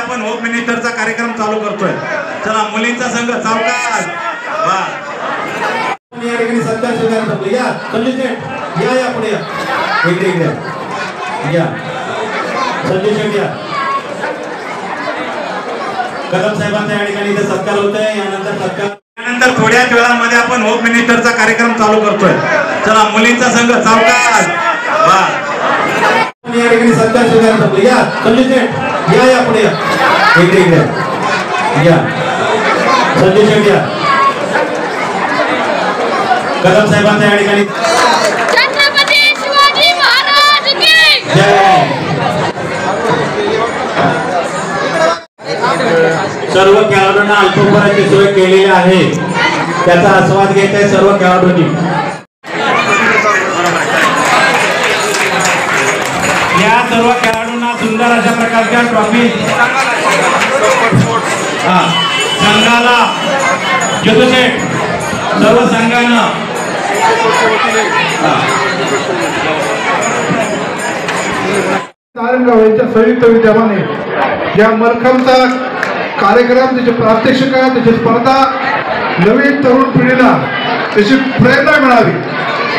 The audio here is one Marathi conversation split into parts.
आपण होम मिनिस्टरचा कार्यक्रम चालू करतोय। चला मुलींचा संघ सावकाश वा या ठिकाणी सत्कार स्वीकारत आपले या संजय शेठ या पुढे या इकडे या संजय शेठ या कदम साहेबांचा या ठिकाणी इथे सत्कार होतोय। यानंतर थोड्याच वेळामध्ये आपण होम मिनिस्टरचा कार्यक्रम चालू करतोय। चला मुलींचा संघ सावकाश वा या ठिकाणी सत्कार स्वीकारत आपले या संजय शेठ या पुढे या इकडे या संजय शेठ या कदम साहेबांचा या ठिकाणी छत्रपती शिवाजी महाराज की जय। सर्व खेळाडूंना अल्पोपहाराची सोय केलेली आहे, त्याचा आस्वाद घेत आहे सर्व खेळाडूंनी। या सर्व खेळाडूंना सुंदर अशा प्रकारच्या ट्रॉफी संघाला जदुशेठ सर्व संघानं नारायणगाव संयुक्त विद्यमाने या मरखमचा कार्यक्रम, त्याची प्रात्यक्षिका, त्याची स्पर्धा नवीन तरुण पिढीला त्याची प्रेरणा मिळावी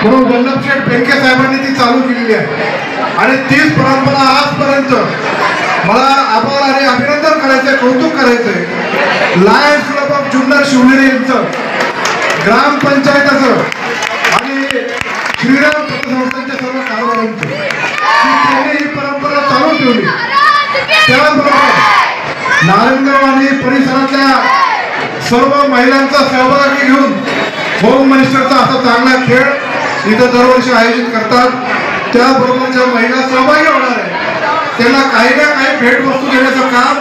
म्हणून वल्लभशेठ बेनके साहेबांनी ती चालू केलेली आहे। आणि तीच परंपरा आजपर्यंत मला आभार आणि अभिनंदन करायचंय, कौतुक करायचंय lions club of Junnar Shivneri यांचं, ग्रामपंचायताचं आणि श्रीराम पतसंस्थांच्या सर्व कारभारांचं त्यांनी ही परंपरा चालू ठेवली। त्याचबरोबर नारायणगाव आणि परिसरातल्या सर्व महिलांचा सहभागी घेऊन होम मिनिस्टरचा असा चांगला खेळ इथं दरवर्षी आयोजित करतात। त्याबरोबर ज्या महिला सहभागी होणार आहे त्यांना काही ना काही भेटवस्तू देण्याचं काम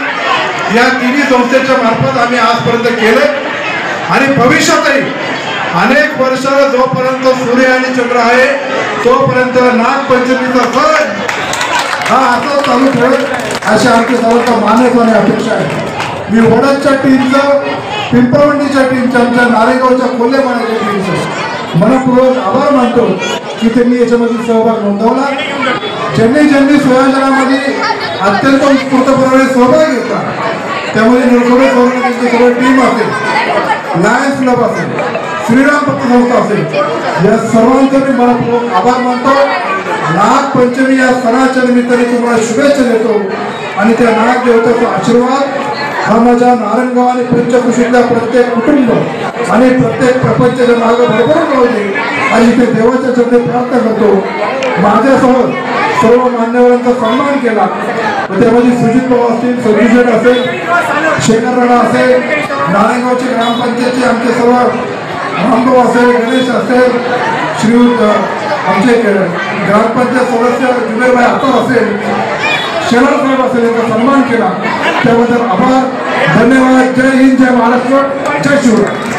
या तिन्ही संस्थेच्या मार्फत आम्ही आजपर्यंत केलंय आणि भविष्यातही अनेक वर्ष जोपर्यंत सूर्य आणि चंद्र आहे तोपर्यंत नागपंचमीचा सण हा असं चालू ठेवत अशी आमच्या सर्वांचा मानस आणि अपेक्षा आहे। मी वडाच्या टीमचं, पिंपळवंडीच्या टीमचं, आमच्या नारेगावच्या कोल्हेपाण्याच्या टीमचं मनपूर्वक आभार मानतो की त्यांनी याच्यामध्ये सहभाग नोंदवला। ज्यांनी संयोजनामध्ये अत्यंत उत्स्फूर्तपणे सहभाग घेतला त्यामध्ये निरखोडे सोडून त्यांची सर्व टीम असेल, लायन्स क्लब असेल, श्रीराम पतसंस्था असेल, या सर्वांचा मी मनपूर्वक आभार मानतो। नागपंचमी या सणाच्या निमित्ताने तुम्हाला शुभेच्छा देतो आणि त्या नाग देवतेचा आशीर्वाद हा माझ्या नारायणगाव आणि पंचकृषीतल्या प्रत्येक कुटुंब आणि प्रत्येक प्रपंचाच्या मागे भरभरून राहू दे आणि ते देवाच्या चरणी प्रार्थना करतो। माझ्यासह सर्व मान्यवरांचा सन्मान केला, त्यामध्ये सुजित भाऊ असतील, संजय असेल, शेखर राणा असेल, नारायणगावचे ग्रामपंचायतचे आमचे सर्व रामभाऊ असेल, गणेश असेल, श्रीयुत आमचे ग्रामपंचायत सदस्य जुबेरभाई आत्तार असेल, शरद साहेब असेल, याचा सन्मान केला त्याबद्दल आभार, धन्यवाद। जय हिंद, जय महाराष्ट्र, जय शिवराय।